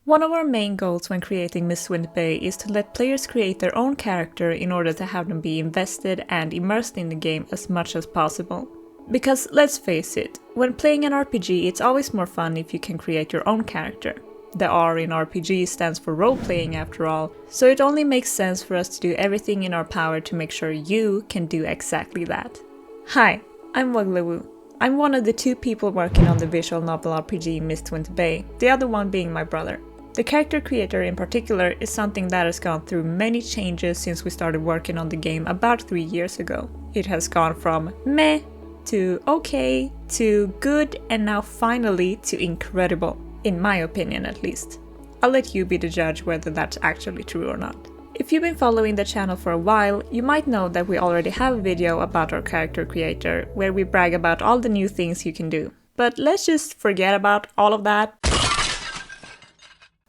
One of our main goals when creating Mistwinter Bay is to let players create their own character in order to have them be invested and immersed in the game as much as possible. Because let's face it, when playing an RPG it's always more fun if you can create your own character. The R in RPG stands for role-playing after all, so it only makes sense for us to do everything in our power to make sure you can do exactly that. Hi, I'm Wuglewu. I'm one of the two people working on the visual novel RPG Mistwinter Bay, the other one being my brother. The character creator in particular is something that has gone through many changes since we started working on the game about 3 years ago. It has gone from meh to okay to good and now finally to incredible. In my opinion at least. I'll let you be the judge whether that's actually true or not. If you've been following the channel for a while, you might know that we already have a video about our character creator, where we brag about all the new things you can do. But let's just forget about all of that,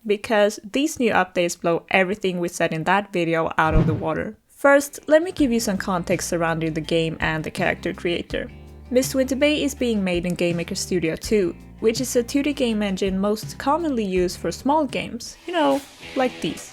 because these new updates blow everything we said in that video out of the water. First, let me give you some context surrounding the game and the character creator. Mistwinter Bay is being made in Gamemaker Studio 2, which is a 2D game engine most commonly used for small games, you know, like these.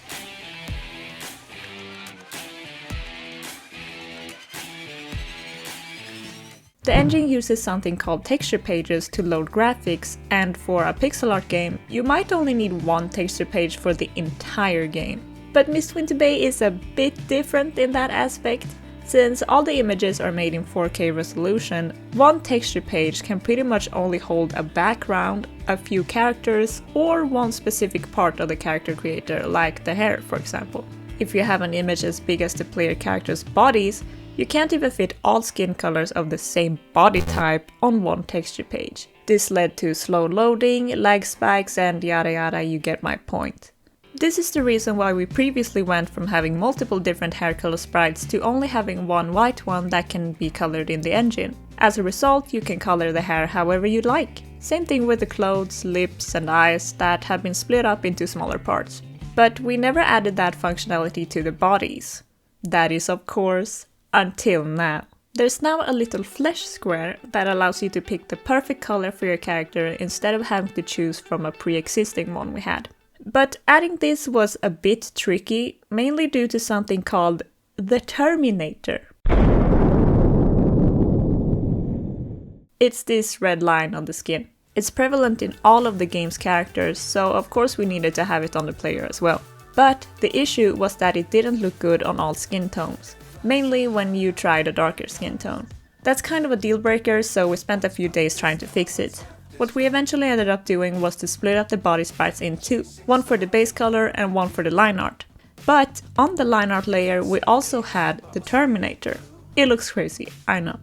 The engine uses something called texture pages to load graphics, and for a pixel art game, you might only need one texture page for the entire game. But Mistwinter Bay is a bit different in that aspect. Since all the images are made in 4K resolution, one texture page can pretty much only hold a background, a few characters, or one specific part of the character creator, like the hair for example. If you have an image as big as the player character's bodies, you can't even fit all skin colors of the same body type on one texture page. This led to slow loading, lag spikes, and yada yada, you get my point. This is the reason why we previously went from having multiple different hair color sprites to only having one white one that can be colored in the engine. As a result, you can color the hair however you like. Same thing with the clothes, lips and eyes that have been split up into smaller parts. But we never added that functionality to the bodies. That is, of course, until now. There's now a little flesh square that allows you to pick the perfect color for your character instead of having to choose from a pre-existing one we had. But adding this was a bit tricky, mainly due to something called the Terminator. It's this red line on the skin. It's prevalent in all of the game's characters, so of course we needed to have it on the player as well. But the issue was that it didn't look good on all skin tones, mainly when you tried a darker skin tone. That's kind of a deal breaker, so we spent a few days trying to fix it. What we eventually ended up doing was to split up the body sprites in two, one for the base color and one for the line art. But on the line art layer we also had the Terminator. It looks crazy, I know.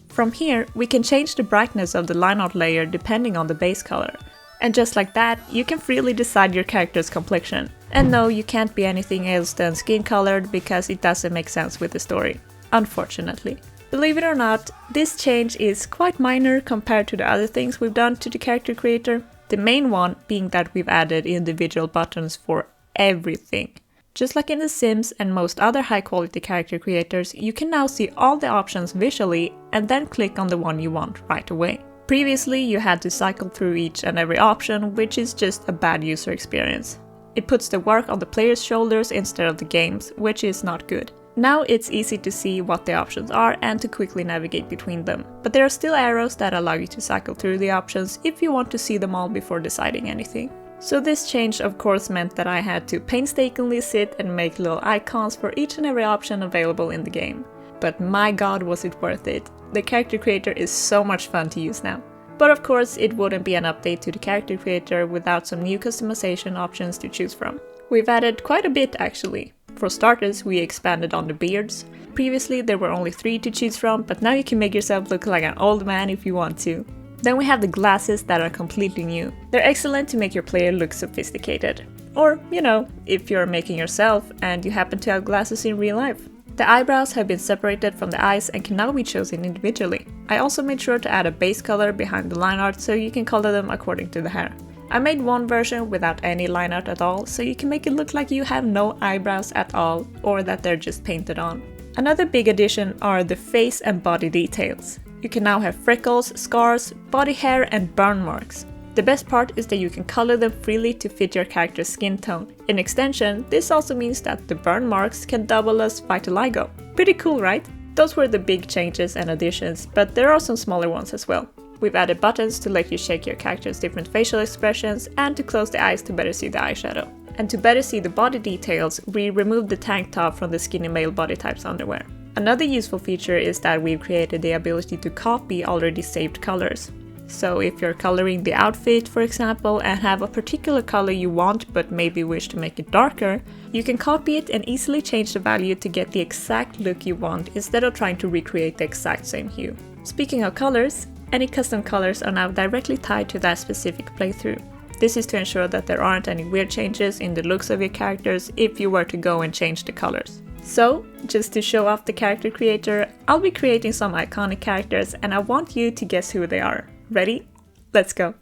From here we can change the brightness of the line art layer depending on the base color. And just like that, you can freely decide your character's complexion. And no, you can't be anything else than skin colored because it doesn't make sense with the story, unfortunately. Believe it or not, this change is quite minor compared to the other things we've done to the character creator. The main one being that we've added individual buttons for everything. Just like in The Sims and most other high quality character creators, you can now see all the options visually and then click on the one you want right away. Previously, you had to cycle through each and every option, which is just a bad user experience. It puts the work on the player's shoulders instead of the game's, which is not good. Now it's easy to see what the options are and to quickly navigate between them, but there are still arrows that allow you to cycle through the options if you want to see them all before deciding anything. So this change of course meant that I had to painstakingly sit and make little icons for each and every option available in the game. But my god was it worth it. The character creator is so much fun to use now. But of course it wouldn't be an update to the character creator without some new customization options to choose from. We've added quite a bit actually. For starters, we expanded on the beards. Previously there were only 3 to choose from, but now you can make yourself look like an old man if you want to. Then we have the glasses that are completely new. They're excellent to make your player look sophisticated. Or, you know, if you're making yourself and you happen to have glasses in real life. The eyebrows have been separated from the eyes and can now be chosen individually. I also made sure to add a base color behind the line art so you can color them according to the hair. I made one version without any line art at all, so you can make it look like you have no eyebrows at all, or that they're just painted on. Another big addition are the face and body details. You can now have freckles, scars, body hair and burn marks. The The best part is that you can color them freely to fit your character's skin tone. In extension, this also means that the burn marks can double as vitiligo. Pretty cool, right? Those were the big changes and additions, but there are some smaller ones as well. We've added buttons to let you check your character's different facial expressions and to close the eyes to better see the eyeshadow. And to better see the body details, we removed the tank top from the skinny male body type's underwear. Another useful feature is that we've created the ability to copy already saved colors. So if you're coloring the outfit, for example, and have a particular color you want but maybe wish to make it darker, you can copy it and easily change the value to get the exact look you want instead of trying to recreate the exact same hue. Speaking of colors, any custom colors are now directly tied to that specific playthrough. This is to ensure that there aren't any weird changes in the looks of your characters if you were to go and change the colors. So, just to show off the character creator, I'll be creating some iconic characters and I want you to guess who they are. Ready? Let's go!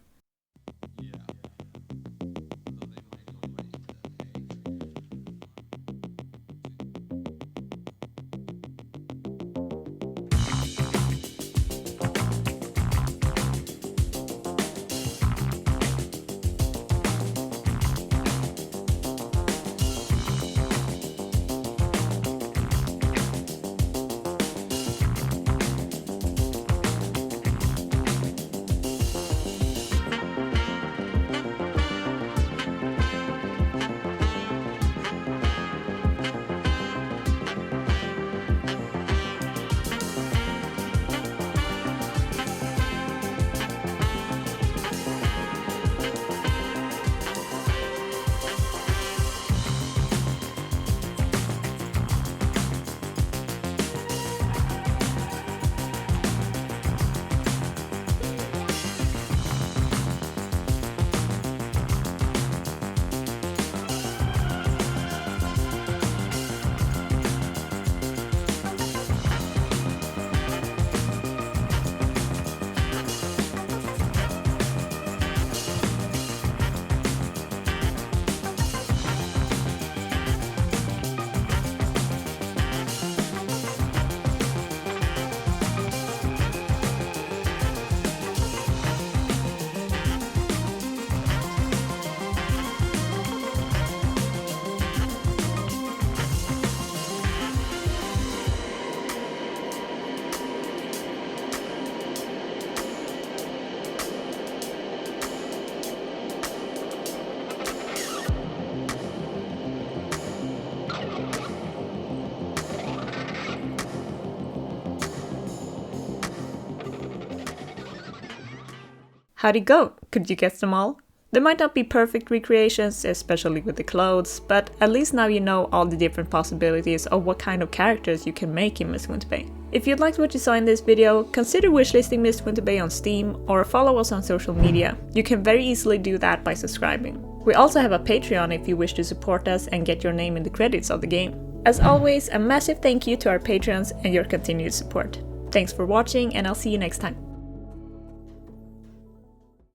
How'd it go? Could you guess them all? They might not be perfect recreations, especially with the clothes, but at least now you know all the different possibilities of what kind of characters you can make in Mistwinter Bay. If you liked what you saw in this video, consider wishlisting Mistwinter Bay on Steam or follow us on social media. You can very easily do that by subscribing. We also have a Patreon if you wish to support us and get your name in the credits of the game. As always, a massive thank you to our patrons and your continued support. Thanks for watching and I'll see you next time.